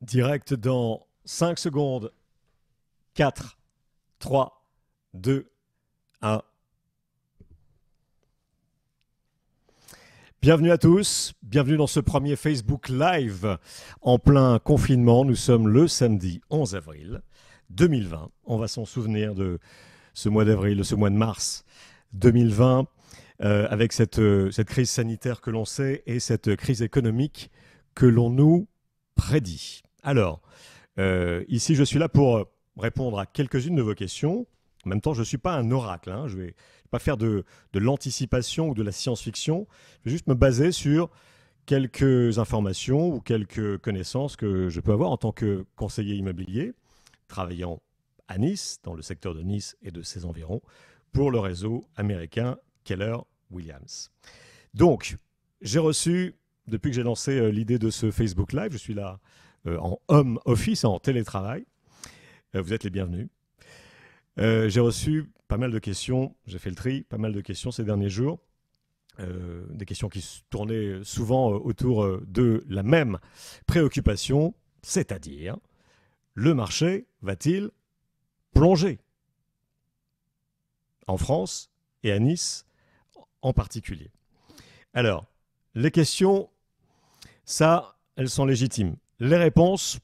Direct dans 5 secondes. 4, 3, 2, 1. Bienvenue à tous, bienvenue dans ce premier Facebook Live en plein confinement. Nous sommes le samedi 11 avril 2020. On va s'en souvenir de ce mois d'avril, de ce mois de mars 2020, avec cette crise sanitaire que l'on sait et cette crise économique que l'on nous prédit. Alors, ici je suis là pour répondre à quelques-unes de vos questions. En même temps, je ne suis pas un oracle, hein. Je ne vais pas faire de l'anticipation ou de la science-fiction. Je vais juste me baser sur quelques informations ou quelques connaissances que je peux avoir en tant que conseiller immobilier, travaillant à Nice, dans le secteur de Nice et de ses environs, pour le réseau américain Keller Williams. Donc, j'ai reçu, depuis que j'ai lancé l'idée de ce Facebook Live, je suis là en home office, en télétravail. Vous êtes les bienvenus. J'ai reçu pas mal de questions, j'ai fait le tri, pas mal de questions ces derniers jours, des questions qui se tournaient souvent autour de la même préoccupation, c'est-à-dire, le marché va-t-il plonger en France et à Nice en particulier? Alors, les questions, ça, elles sont légitimes. Les réponses,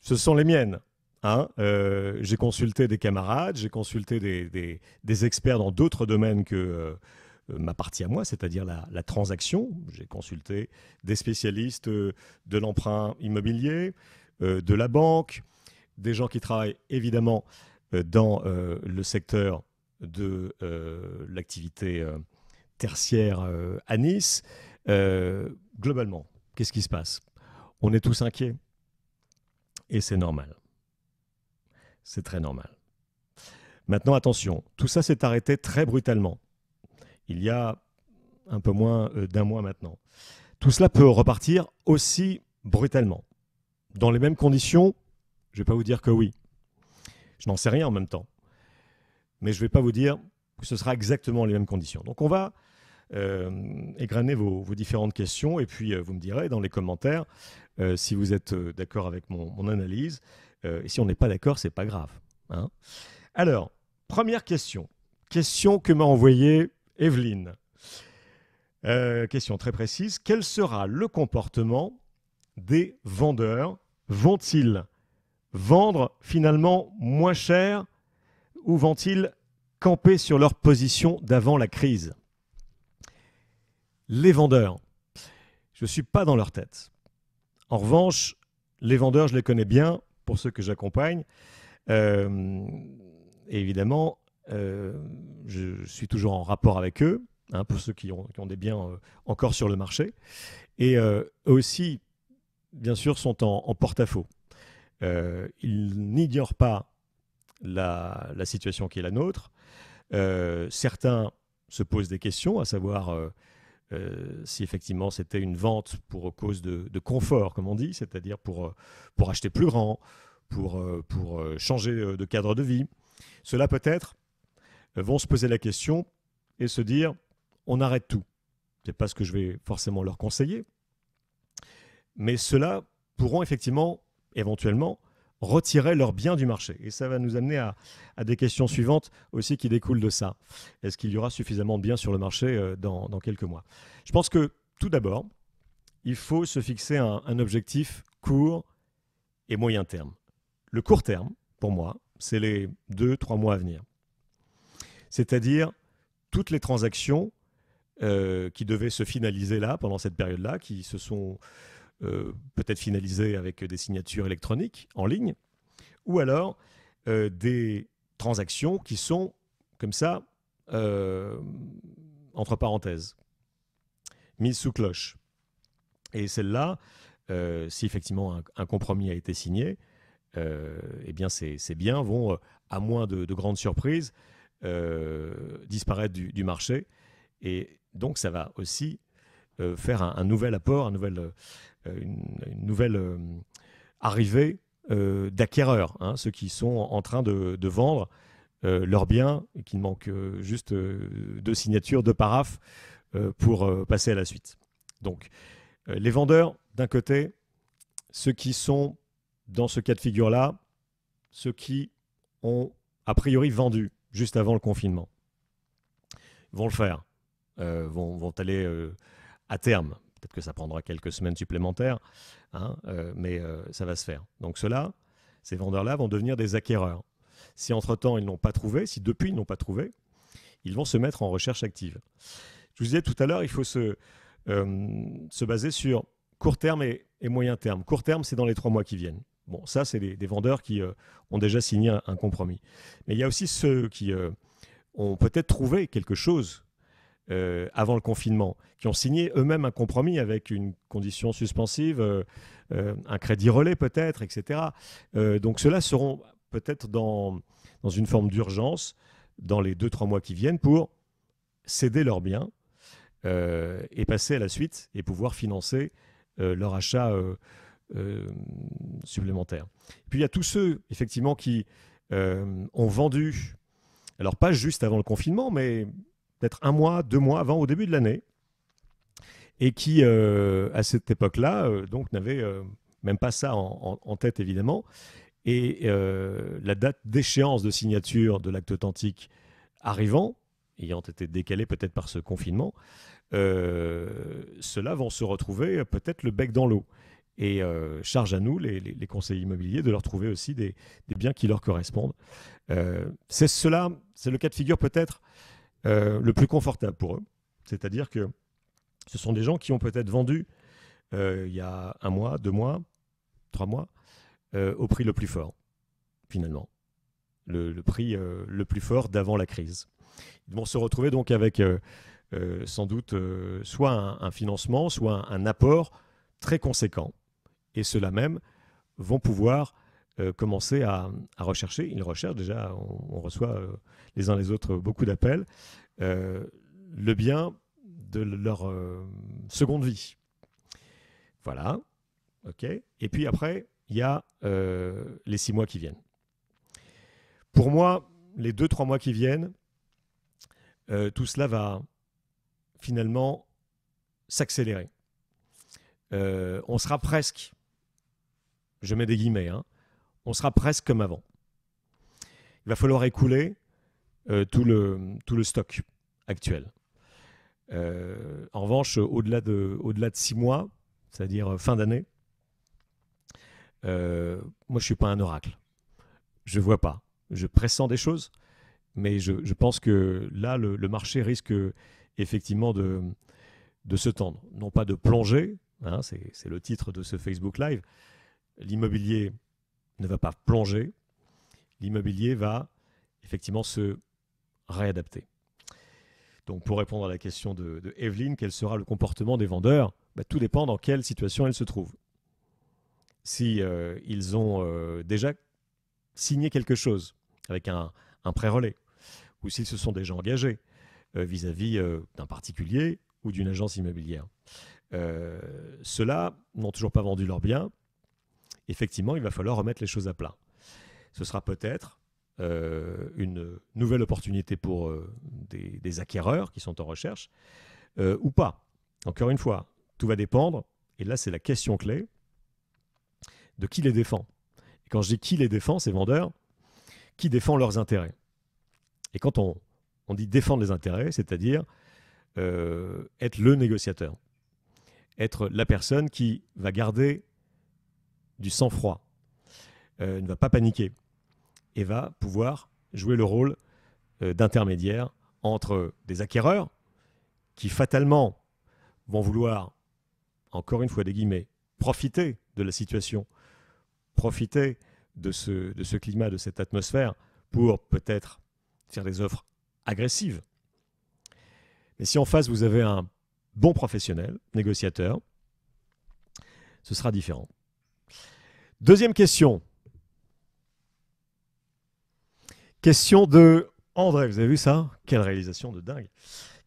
ce sont les miennes. J'ai consulté des camarades, j'ai consulté des experts dans d'autres domaines que ma partie à moi, c'est-à-dire la transaction. J'ai consulté des spécialistes de l'emprunt immobilier, de la banque, des gens qui travaillent évidemment dans le secteur de l'activité tertiaire à Nice. Globalement, qu'est-ce qui se passe? On est tous inquiets et c'est normal. C'est très normal. Maintenant, attention, tout ça s'est arrêté très brutalement. Il y a un peu moins d'un mois maintenant. Tout cela peut repartir aussi brutalement. Dans les mêmes conditions, je ne vais pas vous dire que oui. Je n'en sais rien en même temps. Mais je ne vais pas vous dire que ce sera exactement les mêmes conditions. Donc on va égrener vos différentes questions et puis vous me direz dans les commentaires si vous êtes d'accord avec mon analyse. Et si on n'est pas d'accord, c'est pas grave. Hein. Alors, première question. Question que m'a envoyée Evelyne. Question très précise. Quel sera le comportement des vendeurs? Vont-ils vendre finalement moins cher ou vont-ils camper sur leur position d'avant la crise? Les vendeurs, je ne suis pas dans leur tête. En revanche, les vendeurs, je les connais bien pour ceux que j'accompagne. Et évidemment, je suis toujours en rapport avec eux, hein, pour ceux qui ont des biens encore sur le marché. Et eux aussi, bien sûr, sont en porte-à-faux. Ils n'ignorent pas la situation qui est la nôtre. Certains se posent des questions, à savoir si effectivement c'était une vente pour cause de confort, comme on dit, c'est-à-dire pour acheter plus grand, pour changer de cadre de vie. Ceux-là, peut-être, vont se poser la question et se dire « on arrête tout ». Ce n'est pas ce que je vais forcément leur conseiller, mais ceux-là pourront effectivement, éventuellement, retirer leurs biens du marché. Et ça va nous amener à des questions suivantes aussi qui découlent de ça. Est-ce qu'il y aura suffisamment de biens sur le marché dans quelques mois? Je pense que, tout d'abord, il faut se fixer un objectif court et moyen terme. Le court terme, pour moi, c'est les 2-3 mois à venir. C'est-à-dire toutes les transactions qui devaient se finaliser là, pendant cette période-là, qui se sont peut-être finalisées avec des signatures électroniques en ligne, ou alors des transactions qui sont comme ça, entre parenthèses, mises sous cloche. Et celles-là, si effectivement un compromis a été signé, eh bien ces biens vont, à moins de grandes surprises, disparaître du marché. Et donc ça va aussi faire un nouvel apport, une nouvelle arrivée d'acquéreurs, hein, ceux qui sont en train de vendre leurs biens et qui manquent juste de signatures, de paraphes pour passer à la suite. Donc les vendeurs, d'un côté, ceux qui sont dans ce cas de figure-là, ceux qui ont a priori vendu juste avant le confinement, vont le faire, vont aller à terme. Peut-être que ça prendra quelques semaines supplémentaires, hein, mais ça va se faire. Donc ceux-là, ces vendeurs-là vont devenir des acquéreurs. Si entre-temps ils n'ont pas trouvé, si depuis ils n'ont pas trouvé, ils vont se mettre en recherche active. Je vous disais tout à l'heure, il faut se baser sur court terme et moyen terme. Court terme, c'est dans les 3 mois qui viennent. Bon, ça, c'est des vendeurs qui ont déjà signé un compromis. Mais il y a aussi ceux qui ont peut-être trouvé quelque chose avant le confinement, qui ont signé eux-mêmes un compromis avec une condition suspensive, un crédit relais peut-être, etc. Donc ceux-là seront peut-être dans une forme d'urgence dans les 2-3 mois qui viennent pour céder leurs biens et passer à la suite et pouvoir financer leur achat supplémentaire. Puis il y a tous ceux, effectivement, qui ont vendu, alors pas juste avant le confinement, mais peut-être 1 mois, 2 mois avant, au début de l'année, et qui, à cette époque-là, donc n'avaient même pas ça en tête, évidemment, et la date d'échéance de signature de l'acte authentique arrivant, ayant été décalée peut-être par ce confinement, ceux-là vont se retrouver peut-être le bec dans l'eau. Et charge à nous, les conseillers immobiliers, de leur trouver aussi des biens qui leur correspondent. C'est le cas de figure peut-être le plus confortable pour eux. C'est-à-dire que ce sont des gens qui ont peut-être vendu il y a 1 mois, 2 mois, 3 mois, au prix le plus fort, finalement. Le prix le plus fort d'avant la crise. Ils vont se retrouver donc avec sans doute soit un financement, soit un apport très conséquent. Et ceux-là même vont pouvoir commencer à rechercher. Ils recherchent déjà, on reçoit les uns les autres beaucoup d'appels, le bien de leur seconde vie. Voilà, ok. Et puis après, il y a les 6 mois qui viennent. Pour moi, les 2-3 mois qui viennent, tout cela va finalement s'accélérer. On sera presque, je mets des guillemets, hein, on sera presque comme avant. Il va falloir écouler tout le stock actuel. En revanche, au-delà de 6 mois, c'est-à-dire fin d'année, moi je ne suis pas un oracle. Je ne vois pas. Je pressens des choses, mais je pense que là, le marché risque effectivement de se tendre. Non pas de plonger, hein, c'est le titre de ce Facebook Live. L'immobilier ne va pas plonger. L'immobilier va effectivement se réadapter. Donc pour répondre à la question de Evelyne, quel sera le comportement des vendeurs ? Tout dépend dans quelle situation ils se trouvent. Si ils ont déjà signé quelque chose avec un prêt relais, ou s'ils se sont déjà engagés vis-à-vis d'un particulier ou d'une agence immobilière. Ceux-là n'ont toujours pas vendu leurs biens. Effectivement, il va falloir remettre les choses à plat. Ce sera peut-être une nouvelle opportunité pour des acquéreurs qui sont en recherche, ou pas. Encore une fois, tout va dépendre, et là c'est la question clé, de qui les défend. Et quand je dis qui les défend, ces vendeurs, qui défend leurs intérêts. Et quand on dit défendre les intérêts, c'est-à-dire être le négociateur, être la personne qui va garder du sang-froid, ne va pas paniquer, et va pouvoir jouer le rôle d'intermédiaire entre des acquéreurs qui fatalement vont vouloir, encore une fois des guillemets, profiter de la situation, profiter de ce climat, de cette atmosphère, pour peut-être faire des offres agressives. Mais si en face vous avez un bon professionnel, négociateur, ce sera différent. Deuxième question. Question de André. Vous avez vu ça? Quelle réalisation de dingue.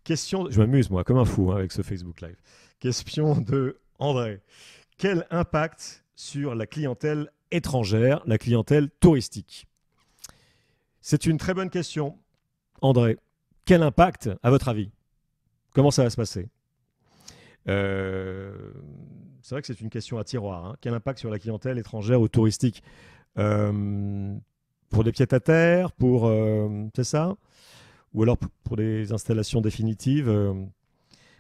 Question, je m'amuse moi comme un fou avec ce Facebook Live. Question de André. Quel impact sur la clientèle étrangère, la clientèle touristique? C'est une très bonne question. André, quel impact à votre avis? Comment ça va se passer? c'est vrai que c'est une question à tiroir, hein. Quel impact sur la clientèle étrangère ou touristique? Euh, pour des pieds-à-terre, c'est ça? Ou alors pour des installations définitives?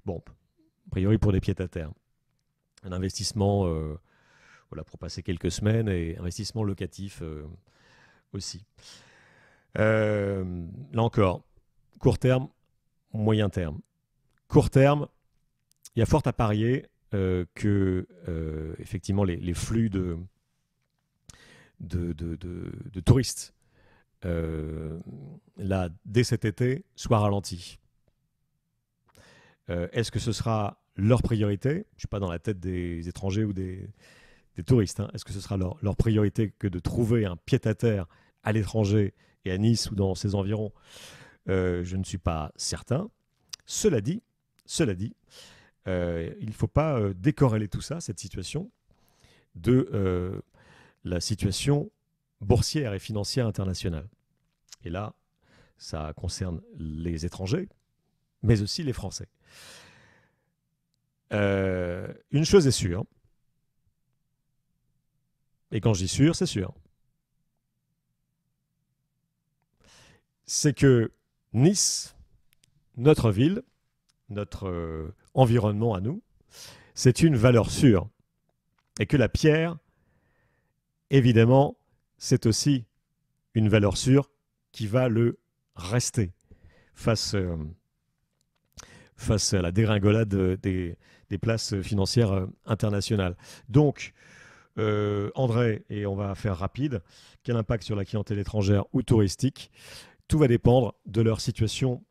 Bon, a priori pour des pieds-à-terre. Un investissement voilà, pour passer quelques semaines et investissement locatif aussi. Là encore, court terme, moyen terme. Court terme, il y a fort à parier que effectivement les flux de touristes là, dès cet été soient ralentis. Est-ce que ce sera leur priorité? Je ne suis pas dans la tête des étrangers ou des touristes. Hein. Est-ce que ce sera leur priorité que de trouver un pied-à-terre à l'étranger et à Nice ou dans ses environs? Je ne suis pas certain. Cela dit, il ne faut pas décorréler tout ça, cette situation, de la situation boursière et financière internationale. Et là, ça concerne les étrangers, mais aussi les Français. Une chose est sûre, et quand je dis sûr, c'est sûr, c'est que Nice, notre ville, notre environnement à nous, c'est une valeur sûre. Et que la pierre, évidemment, c'est aussi une valeur sûre qui va le rester face à la dégringolade des places financières internationales. Donc, André, et on va faire rapide, quel impact sur la clientèle étrangère ou touristique? Tout va dépendre de leur situation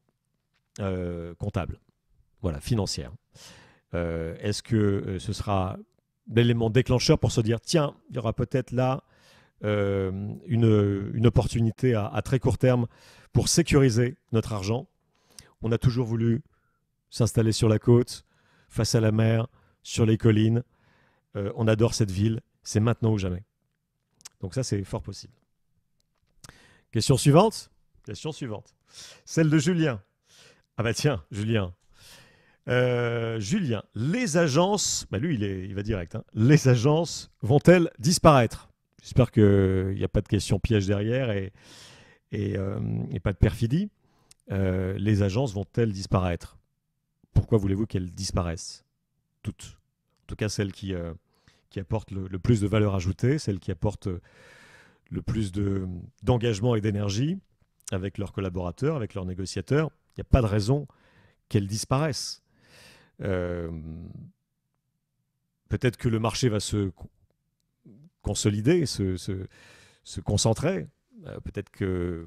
comptable, voilà, financière. Est-ce que ce sera l'élément déclencheur pour se dire, tiens, il y aura peut-être là une opportunité à très court terme pour sécuriser notre argent? On a toujours voulu s'installer sur la côte, face à la mer, sur les collines. On adore cette ville. C'est maintenant ou jamais. Donc ça, c'est fort possible. Question suivante. Celle de Julien. Ah bah tiens, Julien. Julien, les agences, bah lui il va direct, hein. Les agences vont-elles disparaître? J'espère qu'il n'y a pas de question piège derrière et pas de perfidie. Les agences vont-elles disparaître? Pourquoi voulez-vous qu'elles disparaissent? Toutes. En tout cas, celles qui apportent le plus de valeur ajoutée, celles qui apportent le plus d'engagement et d'énergie avec leurs collaborateurs, avec leurs négociateurs. Il n'y a pas de raison qu'elles disparaissent. Peut-être que le marché va se consolider, se concentrer. Peut-être que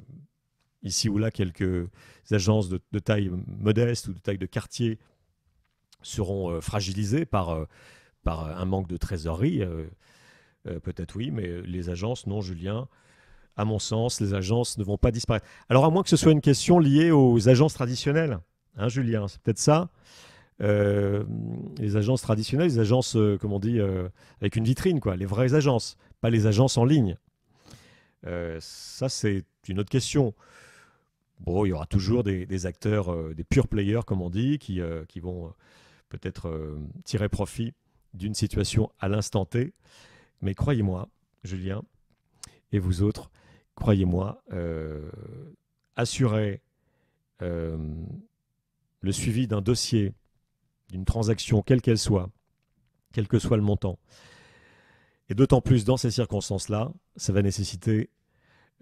ici ou là, quelques agences de taille modeste ou de taille de quartier seront fragilisées par un manque de trésorerie. Peut-être oui, mais les agences, non, Julien. À mon sens, les agences ne vont pas disparaître. Alors, à moins que ce soit une question liée aux agences traditionnelles, hein, Julien, c'est peut-être ça. Les agences traditionnelles, les agences, comme on dit, avec une vitrine, quoi, les vraies agences, pas les agences en ligne. Ça, c'est une autre question. Bon, il y aura toujours des acteurs, des pure players, comme on dit, qui vont peut-être tirer profit d'une situation à l'instant T. Mais croyez-moi, Julien, et vous autres, croyez-moi, assurer le suivi d'un dossier, d'une transaction, quelle qu'elle soit, quel que soit le montant, et d'autant plus dans ces circonstances-là, ça va nécessiter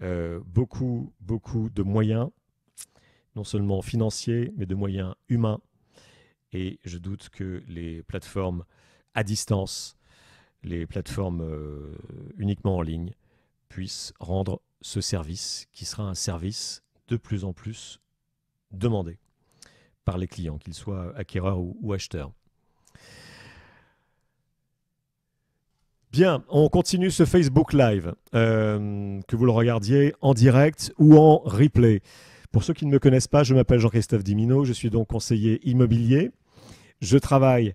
beaucoup de moyens, non seulement financiers, mais de moyens humains. Et je doute que les plateformes à distance, les plateformes uniquement en ligne, puissent rendre ce service, qui sera un service de plus en plus demandé par les clients, qu'ils soient acquéreurs ou acheteurs. Bien, on continue ce Facebook Live, que vous le regardiez en direct ou en replay. Pour ceux qui ne me connaissent pas, je m'appelle Jean-Christophe Dimino, je suis donc conseiller immobilier. Je travaille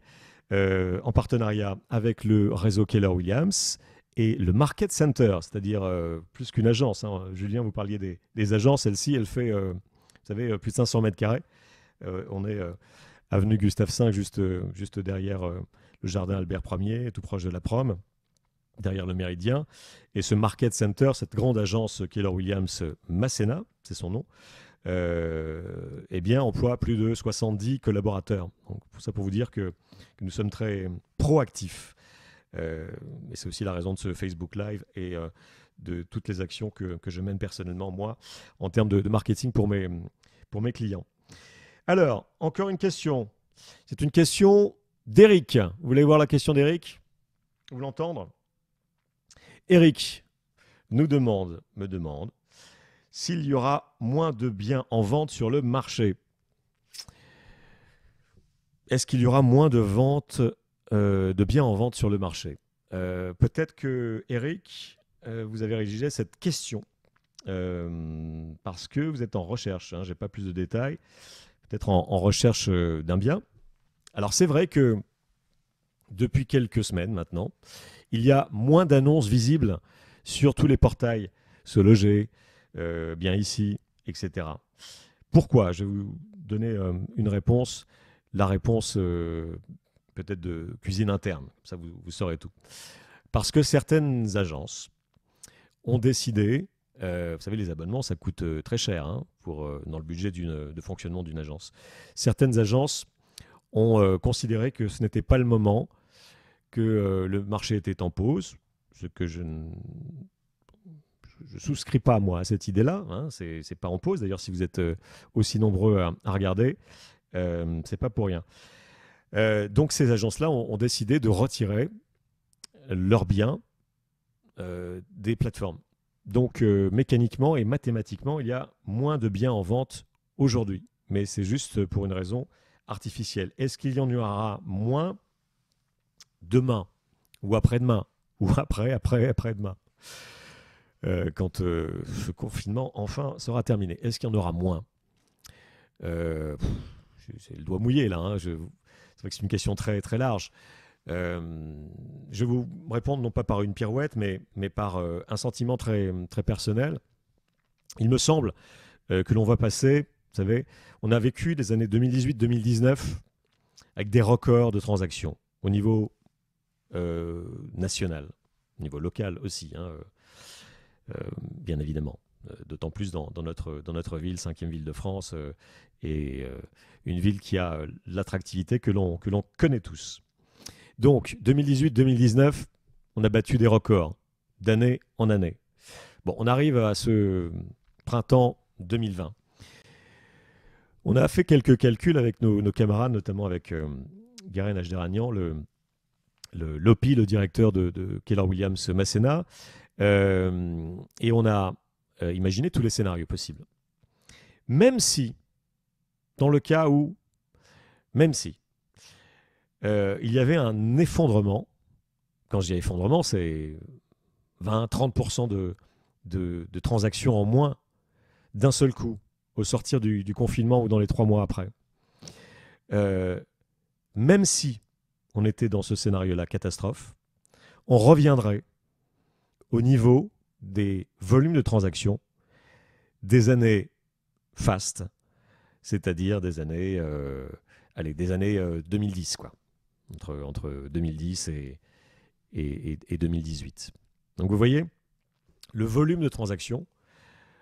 en partenariat avec le réseau Keller Williams et le Market Center, c'est-à-dire plus qu'une agence. Hein. Julien, vous parliez des agences, celle-ci, elle fait, vous savez, plus de 500 mètres carrés. On est avenue Gustave V, juste derrière le jardin Albert Ier, tout proche de la Prom, derrière le Méridien. Et ce Market Center, cette grande agence Keller Williams Masséna, c'est son nom, eh bien, emploie plus de 70 collaborateurs. Donc, ça pour vous dire que nous sommes très proactifs. Et c'est aussi la raison de ce Facebook Live et de toutes les actions que je mène personnellement, moi, en termes de marketing pour mes clients. Alors, encore une question. C'est une question d'Eric. Vous voulez voir la question d'Eric? Vous voulez l'entendre? Eric me demande s'il y aura moins de biens en vente sur le marché. Est-ce qu'il y aura moins de biens en vente sur le marché? Peut-être que Eric, vous avez rédigé cette question parce que vous êtes en recherche. Je n'ai pas plus de détails. Peut-être en recherche d'un bien. Alors c'est vrai que depuis quelques semaines maintenant, il y a moins d'annonces visibles sur tous les portails, Se Loger, Bien Ici, etc. Pourquoi? Je vais vous donner une réponse. La réponse peut-être de cuisine interne, ça vous saurez tout. Parce que certaines agences ont décidé, vous savez les abonnements ça coûte très cher dans le budget de fonctionnement d'une agence. Certaines agences ont considéré que ce n'était pas le moment, que le marché était en pause, ce que je ne souscris pas moi à cette idée-là, c'est pas en pause d'ailleurs si vous êtes aussi nombreux à regarder, c'est pas pour rien. Donc ces agences-là ont décidé de retirer leurs biens des plateformes. Donc mécaniquement et mathématiquement, il y a moins de biens en vente aujourd'hui. Mais c'est juste pour une raison artificielle. Est-ce qu'il y en aura moins demain ou après-demain ou après-demain quand ce confinement enfin sera terminé? Est-ce qu'il y en aura moins? C'est le doigt mouillé là. C'est vrai que c'est une question très, très large. Je vais vous répondre non pas par une pirouette, mais par un sentiment très, très personnel. Il me semble que l'on va passer, vous savez, on a vécu des années 2018-2019 avec des records de transactions au niveau national, au niveau local aussi, bien évidemment. D'autant plus dans notre ville, 5e ville de France, et une ville qui a l'attractivité que l'on connaît tous. Donc, 2018-2019, on a battu des records d'année en année. Bon, on arrive à ce printemps 2020. On a fait quelques calculs avec nos camarades, notamment avec Garen Ajderanian, l'OPI, le directeur de Keller Williams Masséna, et on a imaginé tous les scénarios possibles. Même si, dans le cas où, il y avait un effondrement, quand je dis effondrement, c'est 20-30% de transactions en moins d'un seul coup, au sortir du confinement ou dans les 3 mois après. Même si on était dans ce scénario-là, catastrophe, on reviendrait au niveau des volumes de transactions des années fastes, c'est-à-dire des années 2010, quoi. Entre 2010 et 2018. Donc vous voyez, le volume de transactions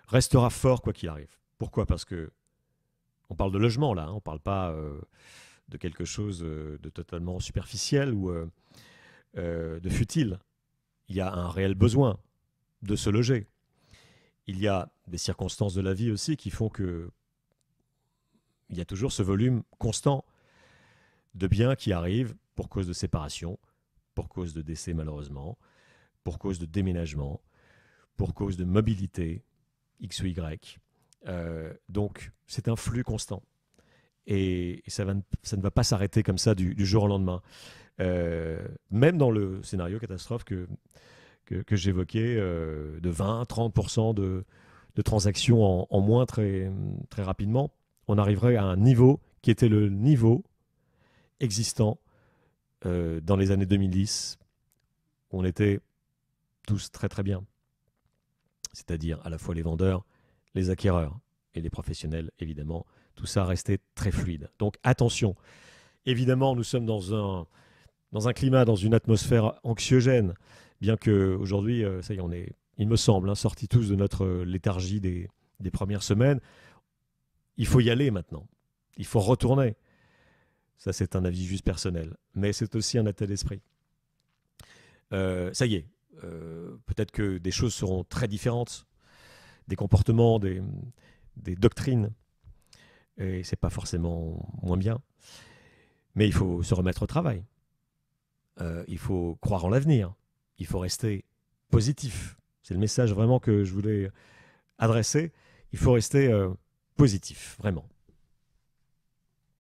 restera fort quoi qu'il arrive. Pourquoi? Parce que on parle de logement là, on ne parle pas de quelque chose de totalement superficiel ou de futile. Il y a un réel besoin de se loger. Il y a des circonstances de la vie aussi qui font que il y a toujours ce volume constant de biens qui arrivent pour cause de séparation, pour cause de décès malheureusement, pour cause de déménagement, pour cause de mobilité, X ou Y. Donc c'est un flux constant. Et ça ne va pas s'arrêter comme ça du jour au lendemain. Même dans le scénario catastrophe que j'évoquais, de 20-30% de transactions en moins très, très rapidement, on arriverait à un niveau qui était le niveau existant dans les années 2010, où on était tous très très bien. C'est-à-dire à la fois les vendeurs, les acquéreurs et les professionnels, évidemment. Tout ça restait très fluide. Donc attention, évidemment, nous sommes dans dans un climat, dans une atmosphère anxiogène, bien qu'aujourd'hui, ça y est, on est, il me semble, sortis tous de notre léthargie des premières semaines. Il faut y aller maintenant. Il faut retourner. Ça, c'est un avis juste personnel. Mais c'est aussi un état d'esprit. Ça y est. Peut-être que des choses seront très différentes. Des comportements, des doctrines. Et c'est pas forcément moins bien. Mais il faut se remettre au travail. Il faut croire en l'avenir. Il faut rester positif. C'est le message vraiment que je voulais adresser. Il faut rester positif, vraiment.